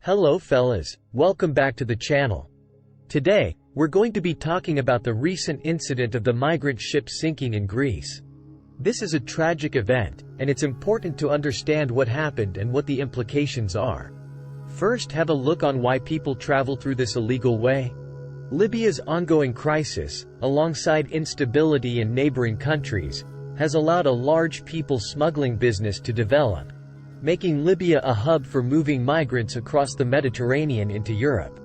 Hello fellas, welcome back to the channel. Today, we're going to be talking about the recent incident of the migrant ship sinking in Greece. This is a tragic event, and it's important to understand what happened and what the implications are. First, have a look on why people travel through this illegal way. Libya's ongoing crisis, alongside instability in neighboring countries, has allowed a large people smuggling business to develop, making Libya a hub for moving migrants across the Mediterranean into Europe.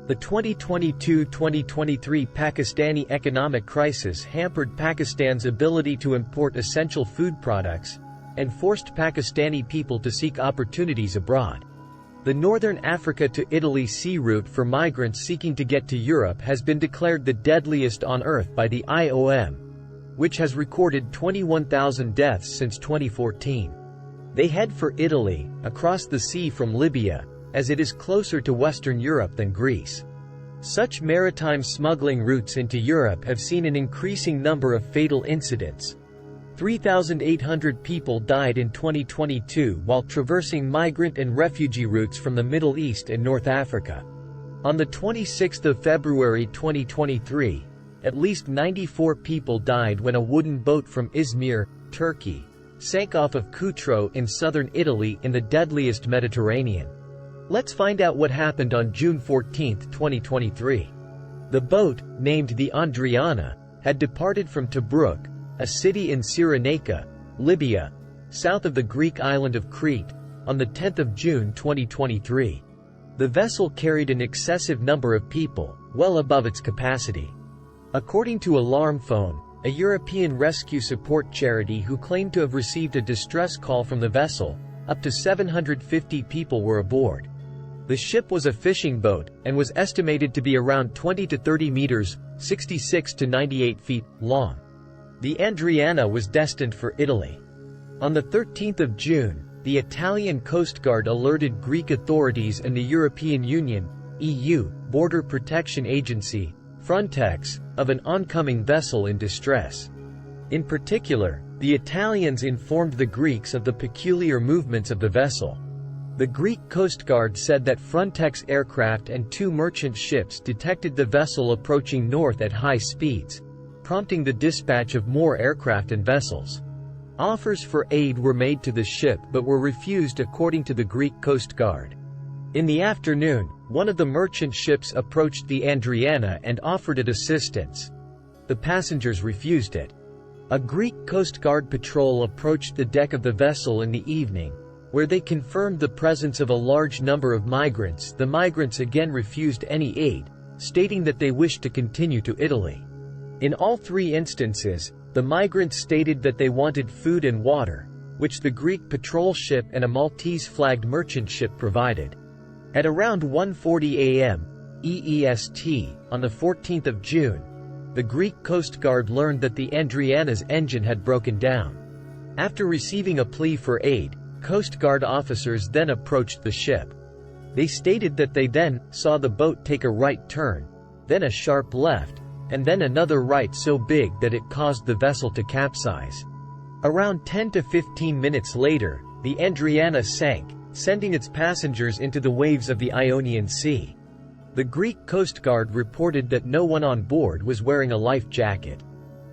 The 2022-2023 Pakistani economic crisis hampered Pakistan's ability to import essential food products, and forced Pakistani people to seek opportunities abroad. The Northern Africa to Italy sea route for migrants seeking to get to Europe has been declared the deadliest on Earth by the IOM, which has recorded 21,000 deaths since 2014. They head for Italy, across the sea from Libya, as it is closer to Western Europe than Greece. Such maritime smuggling routes into Europe have seen an increasing number of fatal incidents. 3,800 people died in 2022 while traversing migrant and refugee routes from the Middle East and North Africa. On the 26th of February 2023, at least 94 people died when a wooden boat from Izmir, Turkey, sank off of Cutro in southern Italy in the deadliest Mediterranean. Let's find out what happened on June 14, 2023. The boat, named the Andriana, had departed from Tobruk, a city in Cyrenaica, Libya, south of the Greek island of Crete, on the 10th of June 2023. The vessel carried an excessive number of people, well above its capacity. According to Alarm Phone, a European rescue support charity who claimed to have received a distress call from the vessel, up to 750 people were aboard. The ship was a fishing boat, and was estimated to be around 20 to 30 meters, 66 to 98 feet, long. The Andriana was destined for Italy. On the 13th of June, the Italian Coast Guard alerted Greek authorities and the European Union, EU, Border Protection Agency, Frontex, of an oncoming vessel in distress. In particular, the Italians informed the Greeks of the peculiar movements of the vessel. The Greek Coast Guard said that Frontex aircraft and two merchant ships detected the vessel approaching north at high speeds, prompting the dispatch of more aircraft and vessels. Offers for aid were made to the ship but were refused according to the Greek Coast Guard. In the afternoon, one of the merchant ships approached the Andriana and offered it assistance. The passengers refused it. A Greek Coast Guard patrol approached the deck of the vessel in the evening, where they confirmed the presence of a large number of migrants. The migrants again refused any aid, stating that they wished to continue to Italy. In all three instances, the migrants stated that they wanted food and water, which the Greek patrol ship and a Maltese-flagged merchant ship provided. At around 1:40 a.m. EEST, on the 14th of June, the Greek Coast Guard learned that the Andriana's engine had broken down. After receiving a plea for aid, Coast Guard officers then approached the ship. They stated that they then saw the boat take a right turn, then a sharp left, and then another right so big that it caused the vessel to capsize. Around 10 to 15 minutes later, the Andriana sank, sending its passengers into the waves of the Ionian Sea. The Greek Coast Guard reported that no one on board was wearing a life jacket.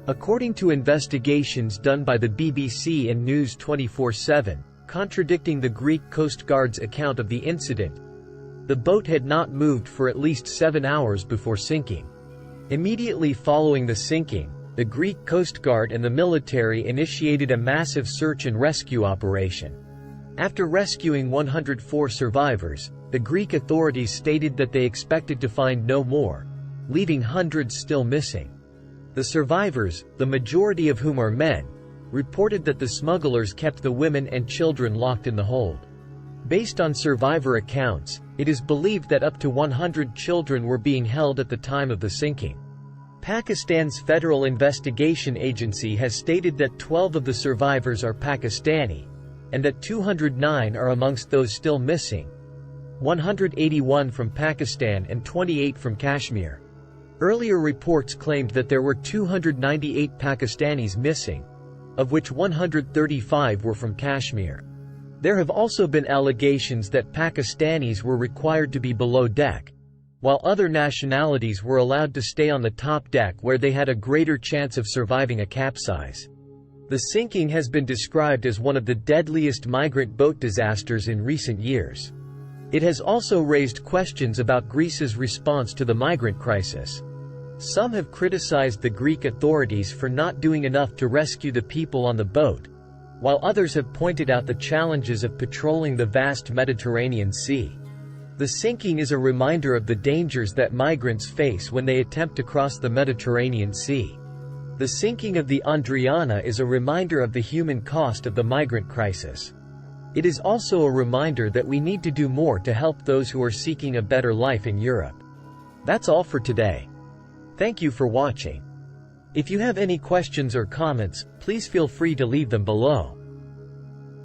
According to investigations done by the BBC and News 24/7, contradicting the Greek Coast Guard's account of the incident, the boat had not moved for at least 7 hours before sinking. Immediately following the sinking, the Greek Coast Guard and the military initiated a massive search and rescue operation. After rescuing 104 survivors, the Greek authorities stated that they expected to find no more, leaving hundreds still missing. The survivors, the majority of whom are men, reported that the smugglers kept the women and children locked in the hold. Based on survivor accounts, it is believed that up to 100 children were being held at the time of the sinking. Pakistan's Federal Investigation Agency has stated that 12 of the survivors are Pakistani, and that 209 are amongst those still missing, 181 from Pakistan and 28 from Kashmir. Earlier reports claimed that there were 298 Pakistanis missing, of which 135 were from Kashmir. There have also been allegations that Pakistanis were required to be below deck, while other nationalities were allowed to stay on the top deck where they had a greater chance of surviving a capsize. The sinking has been described as one of the deadliest migrant boat disasters in recent years. It has also raised questions about Greece's response to the migrant crisis. Some have criticized the Greek authorities for not doing enough to rescue the people on the boat, while others have pointed out the challenges of patrolling the vast Mediterranean Sea. The sinking is a reminder of the dangers that migrants face when they attempt to cross the Mediterranean Sea. The sinking of the Andriana is a reminder of the human cost of the migrant crisis. It is also a reminder that we need to do more to help those who are seeking a better life in Europe. That's all for today. Thank you for watching. If you have any questions or comments, please feel free to leave them below.